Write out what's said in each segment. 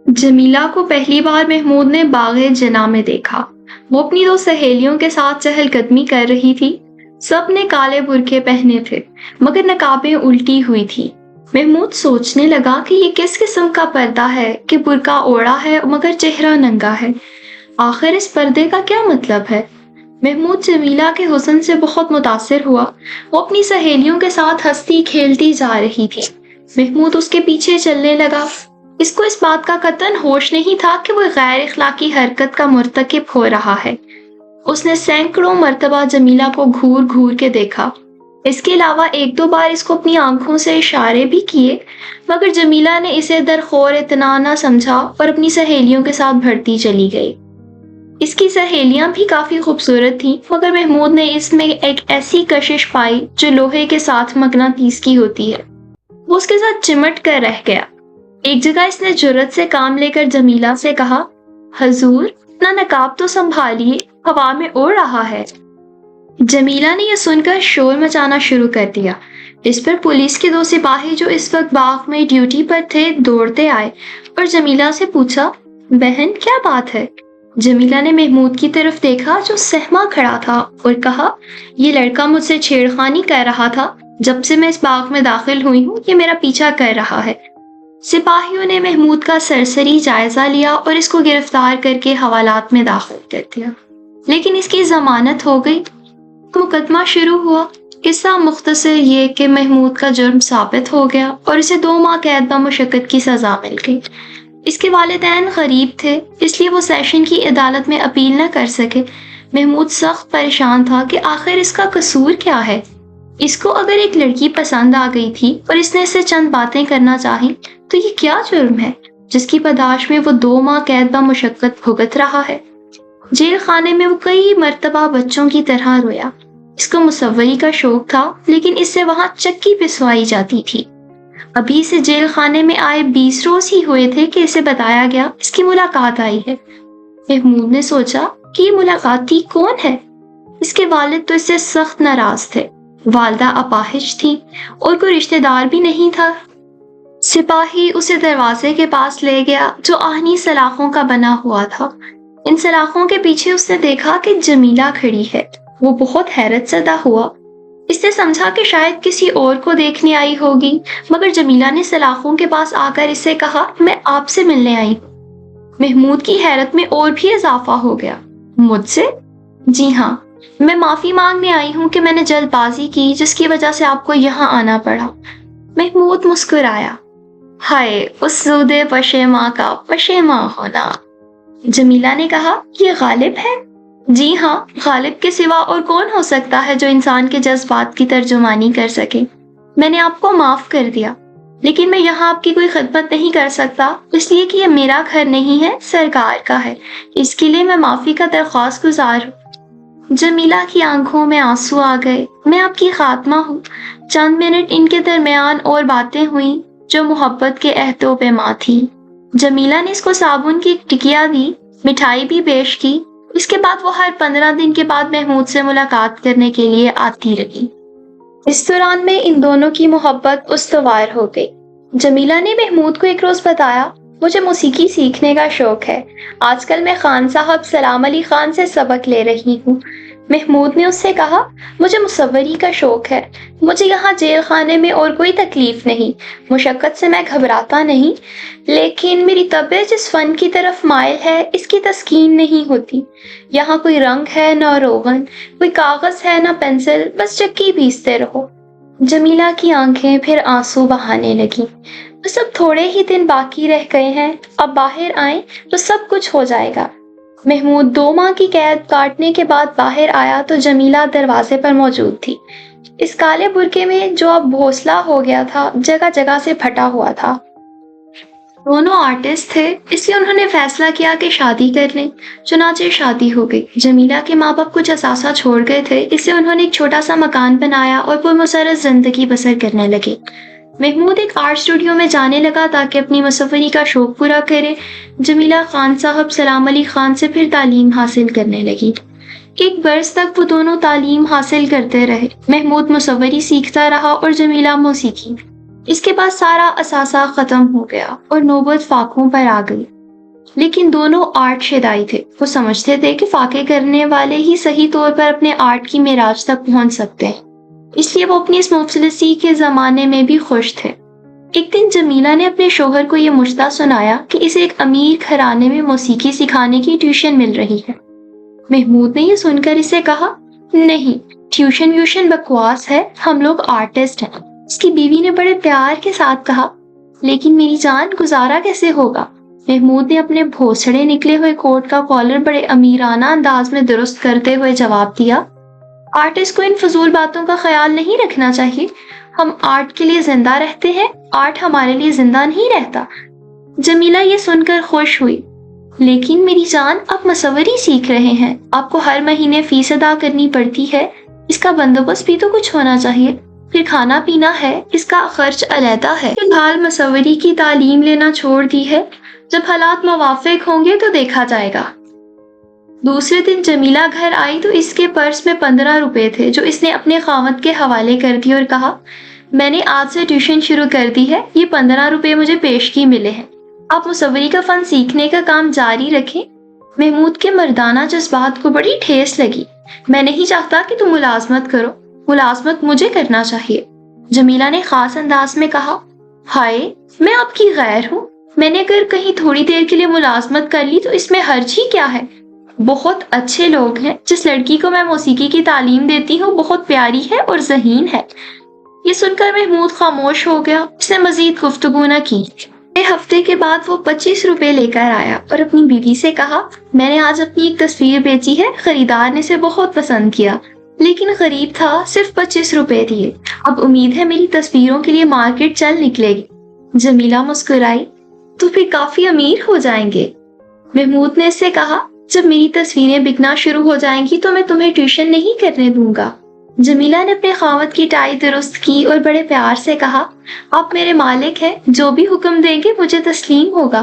جمیلہ کو پہلی بار محمود نے باغ جنا میں دیکھا۔ وہ اپنی دو سہیلیوں کے ساتھ چہل قدمی کر رہی تھی۔ سب نے کالے برقعے پہنے تھے مگر نقابیں الٹی ہوئی تھی۔ محمود سوچنے لگا کہ یہ کس قسم کا پردہ ہے کہ برقع اوڑھا ہے مگر چہرہ ننگا ہے۔ آخر اس پردے کا کیا مطلب ہے؟ محمود جمیلہ کے حسن سے بہت متاثر ہوا۔ وہ اپنی سہیلیوں کے ساتھ ہنستی کھیلتی جا رہی تھی۔ محمود اس کے پیچھے چلنے لگا۔ اس کو اس بات کا قطعاً ہوش نہیں تھا کہ وہ غیر اخلاقی حرکت کا مرتکب ہو رہا ہے۔ اس نے سینکڑوں مرتبہ جمیلہ کو گھور گھور کے دیکھا۔ اس کے علاوہ ایک دو بار اس کو اپنی آنکھوں سے اشارے بھی کیے مگر جمیلہ نے اسے درخور اطلاع نہ سمجھا اور اپنی سہیلیوں کے ساتھ بڑھتی چلی گئی۔ اس کی سہیلیاں بھی کافی خوبصورت تھیں مگر محمود نے اس میں ایک ایسی کشش پائی جو لوہے کے ساتھ مقناطیس کی ہوتی ہے۔ وہ اس کے ساتھ چمٹ کر رہ گیا۔ ایک جگہ اس نے جرأت سے کام لے کر جمیلہ سے کہا، حضور اپنا نقاب تو سنبھالیے، ہوا میں اڑ رہا ہے۔ جمیلہ نے یہ سن کر شور مچانا شروع کر دیا۔ اس پر پولیس کے دو سپاہی جو اس وقت باغ میں ڈیوٹی پر تھے دوڑتے آئے اور جمیلہ سے پوچھا، بہن کیا بات ہے؟ جمیلہ نے محمود کی طرف دیکھا جو سہما کھڑا تھا اور کہا، یہ لڑکا مجھ سے چھیڑخانی کر رہا تھا۔ جب سے میں اس باغ میں داخل ہوئی ہوں یہ میرا پیچھا کر رہا ہے۔ سپاہیوں نے محمود کا سرسری جائزہ لیا اور اس کو گرفتار کر کے حوالات میں داخل کر دیا، لیکن اس کی ضمانت ہو گئی۔ مقدمہ شروع ہوا۔ قصہ مختصر یہ کہ محمود کا جرم ثابت ہو گیا اور اسے 2 ماہ قید بمشقت کی سزا مل گئی۔ اس کے والدین غریب تھے اس لیے وہ سیشن کی عدالت میں اپیل نہ کر سکے۔ محمود سخت پریشان تھا کہ آخر اس کا قصور کیا ہے۔ اس کو اگر ایک لڑکی پسند آ گئی تھی اور اس نے اسے چند باتیں کرنا چاہی تو یہ کیا جرم ہے جس کی پاداش میں وہ 2 ماہ قید بمشقت بھگت رہا ہے۔ جیل خانے میں وہ کئی مرتبہ بچوں کی طرح رویا۔ اس کو مصوری کا شوق تھا لیکن اس سے وہاں چکی پسوائی جاتی تھی۔ ابھی سے جیل خانے میں آئے 20 روز ہی ہوئے تھے کہ اسے بتایا گیا اس کی ملاقات آئی ہے۔ محمود نے سوچا کہ یہ ملاقاتی کون ہے؟ اس کے والد تو اس سے سخت ناراض تھے، والدہ اپاہج تھی اور کوئی رشتہ دار بھی نہیں تھا۔ سپاہی اسے دروازے کے پاس لے گیا جو آہنی سلاخوں کا بنا ہوا تھا۔ ان سلاخوں کے پیچھے اس نے دیکھا کہ جمیلہ کھڑی ہے۔ وہ بہت حیرت زدہ ہوا۔ اس نے سمجھا کہ شاید کسی اور کو دیکھنے آئی ہوگی مگر جمیلہ نے سلاخوں کے پاس آ کر اسے کہا، میں آپ سے ملنے آئی ہوں۔ محمود کی حیرت میں اور بھی اضافہ ہو گیا۔ مجھ سے؟ جی ہاں، میں معافی مانگنے آئی ہوں کہ میں نے جلد بازی کی جس کی وجہ سے آپ کو یہاں آنا پڑا۔ محمود مسکرایا، ہائے اس زود پشیماں کا پشیماں ہونا۔ جمیلہ نے کہا، یہ غالب ہے؟ جی ہاں، غالب کے سوا اور کون ہو سکتا ہے جو انسان کے جذبات کی ترجمانی کر سکے۔ میں نے آپ کو معاف کر دیا لیکن میں یہاں آپ کی کوئی خدمت نہیں کر سکتا اس لیے کہ یہ میرا گھر نہیں ہے، سرکار کا ہے۔ اس کے لیے میں معافی کا درخواست گزار ہوں۔ جمیلہ کی آنکھوں میں آنسو آ گئے۔ میں آپ کی خاتمہ ہوں۔ چند منٹ ان کے درمیان اور باتیں ہوئیں جو محبت کے عہد و پیما تھی۔ جمیلہ نے اس کو صابن کی ایک ٹکیا دی، مٹھائی بھی پیش کی۔ اس کے بعد وہ ہر 15 دن کے بعد محمود سے ملاقات کرنے کے لیے آتی رہی۔ اس دوران میں ان دونوں کی محبت استوار ہو گئی۔ جمیلہ نے محمود کو ایک روز بتایا، مجھے موسیقی سیکھنے کا شوق ہے۔ آج کل میں خان صاحب سلام علی خان سے سبق لے رہی ہوں۔ محمود نے اس سے کہا، مجھے مصوری کا شوق ہے۔ مجھے یہاں جیل خانے میں اور کوئی تکلیف نہیں، مشقت سے میں گھبراتا نہیں، لیکن میری طبیعت جس فن کی طرف مائل ہے اس کی تسکین نہیں ہوتی۔ یہاں کوئی رنگ ہے نہ روغن، کوئی کاغذ ہے نہ پینسل، بس چکی پیستے رہو۔ جمیلہ کی آنکھیں پھر آنسو بہانے لگیں۔ بس اب تھوڑے ہی دن باقی رہ گئے ہیں، اب باہر آئیں تو سب کچھ ہو جائے گا۔ محمود 2 ماہ کی قید کاٹنے کے بعد باہر آیا تو جمیلہ دروازے پر موجود تھی۔ اس کالے برقعے میں جو اب بھوسلا ہو گیا تھا جگہ جگہ سے پھٹا ہوا تھا۔ دونوں آرٹسٹ تھے اس لیے انہوں نے فیصلہ کیا کہ شادی کر لیں۔ چنانچہ شادی ہو گئی۔ جمیلہ کے ماں باپ کچھ اثاثہ چھوڑ گئے تھے اس لیے انہوں نے ایک چھوٹا سا مکان بنایا اور پرمسرت زندگی بسر کرنے لگے۔ محمود ایک آرٹ اسٹوڈیو میں جانے لگا تاکہ اپنی مصوری کا شوق پورا کرے۔ جمیلہ خان صاحب سلام علی خان سے پھر تعلیم حاصل کرنے لگی۔ 1 برس تک وہ دونوں تعلیم حاصل کرتے رہے۔ محمود مصوری سیکھتا رہا اور جمیلہ موسیقی۔ اس کے بعد سارا اثاثہ ختم ہو گیا اور نوبت فاقوں پر آ گئی۔ لیکن دونوں آرٹ شیدائی تھے۔ وہ سمجھتے تھے کہ فاقے کرنے والے ہی صحیح طور پر اپنے آرٹ کی معراج تک پہنچ سکتے ہیں، اس لیے وہ اپنی اس مفلسی کے زمانے میں بھی خوش تھے۔ ایک دن جمیلہ نے اپنے شوہر کو یہ مشتہ سنایا کہ اسے ایک امیر گھرانے میں موسیقی سکھانے کی ٹیوشن مل رہی ہے۔ محمود نے یہ سن کر اسے کہا، نہیں، ٹیوشن ویوشن بکواس ہے، ہم لوگ آرٹسٹ ہیں۔ اس کی بیوی نے بڑے پیار کے ساتھ کہا، لیکن میری جان، گزارا کیسے ہوگا؟ محمود نے اپنے بھوسڑے نکلے ہوئے کوٹ کا کالر بڑے امیرانہ انداز میں درست کرتے ہوئے جواب دیا، آرٹسٹ کو ان فضول باتوں کا خیال نہیں رکھنا چاہیے۔ ہم آرٹ کے لیے زندہ رہتے ہیں، آرٹ ہمارے لیے زندہ نہیں رہتا۔ جمیلہ یہ سن کر خوش ہوئی، لیکن میری جان، آپ مصوری سیکھ رہے ہیں، آپ کو ہر مہینے فیس ادا کرنی پڑتی ہے، اس کا بندوبست بھی تو کچھ ہونا چاہیے۔ پھر کھانا پینا ہے، اس کا خرچ علیحدہ ہے۔ فی الحال مصوری کی تعلیم لینا چھوڑ دی ہے، جب حالات موافق ہوں گے تو دیکھا جائے گا۔ دوسرے دن جمیلہ گھر آئی تو اس کے پرس میں 15 روپے تھے، جو اس نے اپنے خاوند کے حوالے کر دی اور کہا، میں نے آج سے ٹیوشن شروع کر دی ہے، یہ 15 روپے مجھے پیشگی ملے ہیں، آپ مصوری کا فن سیکھنے کا کام جاری رکھیں۔ محمود کے مردانہ جذبات کو بڑی ٹھیس لگی۔ میں نہیں چاہتا کہ تم ملازمت کرو، ملازمت مجھے کرنا چاہیے۔ جمیلہ نے خاص انداز میں کہا، ہائے، میں آپ کی غیر ہوں، میں نے اگر کہیں تھوڑی دیر کے لیے ملازمت کر لی تو اس میں حرج ہی کیا ہے؟ بہت اچھے لوگ ہیں، جس لڑکی کو میں موسیقی کی تعلیم دیتی ہوں بہت پیاری ہے اور ذہین ہے۔ یہ سن کر محمود خاموش ہو گیا، اس نے مزید گفتگو نہ کی۔ ایک ہفتے کے بعد وہ 25 روپے لے کر آیا اور اپنی بیوی سے کہا، میں نے آج اپنی ایک تصویر بیچی ہے، خریدار نے اسے بہت پسند کیا، لیکن غریب تھا، صرف 25 روپے دیے، اب امید ہے میری تصویروں کے لیے مارکیٹ چل نکلے گی۔ جمیلہ مسکرائی، تو پھر کافی امیر ہو جائیں گے۔ محمود نے اس سے کہا، جب میری تصویریں بکنا شروع ہو جائیں گی تو میں تمہیں ٹیوشن نہیں کرنے دوں گا۔ جمیلہ نے اپنے خاوند کی ٹائی درست کی اور بڑے پیار سے کہا، آپ میرے مالک ہیں، جو بھی حکم دیں گے مجھے تسلیم ہوگا۔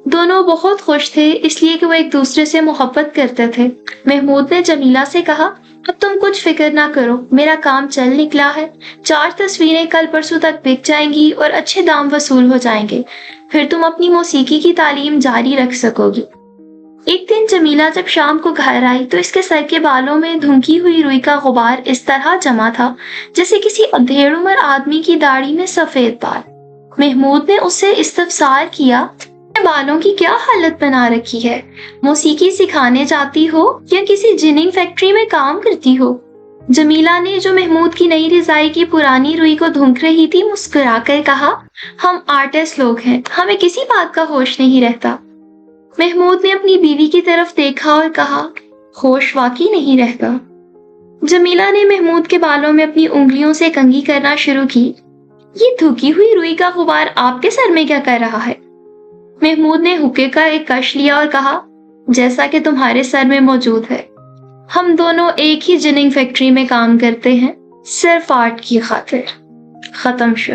دونوں بہت خوش تھے، اس لیے کہ وہ ایک دوسرے سے محبت کرتے تھے۔ محمود نے جمیلہ سے کہا، اب تم کچھ فکر نہ کرو، میرا کام چل نکلا ہے، 4 تصویریں کل پرسوں تک بک جائیں گی اور اچھے دام وصول ہو جائیں گے، پھر تم اپنی موسیقی کی تعلیم جاری رکھ سکو گی۔ ایک دن جمیلہ جب شام کو گھر آئی تو اس کے سر کے بالوں میں دھنکی ہوئی روئی کا غبار اس طرح جمع تھا جیسے کسی ادھیڑ عمر آدمی کی داڑھی میں سفید بال۔ محمود نے اس سے استفسار کیا، بالوں کی کیا حالت بنا رکھی ہے؟ موسیقی سکھانے جاتی ہو یا کسی جننگ فیکٹری میں کام کرتی ہو؟ جمیلہ نے، جو محمود کی نئی رضائی کی پرانی روئی کو دھنک رہی تھی، مسکرا کر کہا، ہم آرٹسٹ لوگ ہیں، ہمیں کسی بات کا ہوش نہیں رہتا۔ محمود نے اپنی بیوی کی طرف دیکھا اور کہا، ہوش واقعی نہیں رہتا۔ جمیلہ نے محمود کے بالوں میں اپنی انگلیوں سے کنگھی کرنا شروع کی۔ یہ دھکی ہوئی روئی کا غبار آپ کے سر میں کیا کر رہا ہے؟ محمود نے حقے کا ایک کش لیا اور کہا، جیسا کہ تمہارے سر میں موجود ہے، ہم دونوں ایک ہی جننگ فیکٹری میں کام کرتے ہیں، صرف آرٹ کی خاطر۔ ختم شو۔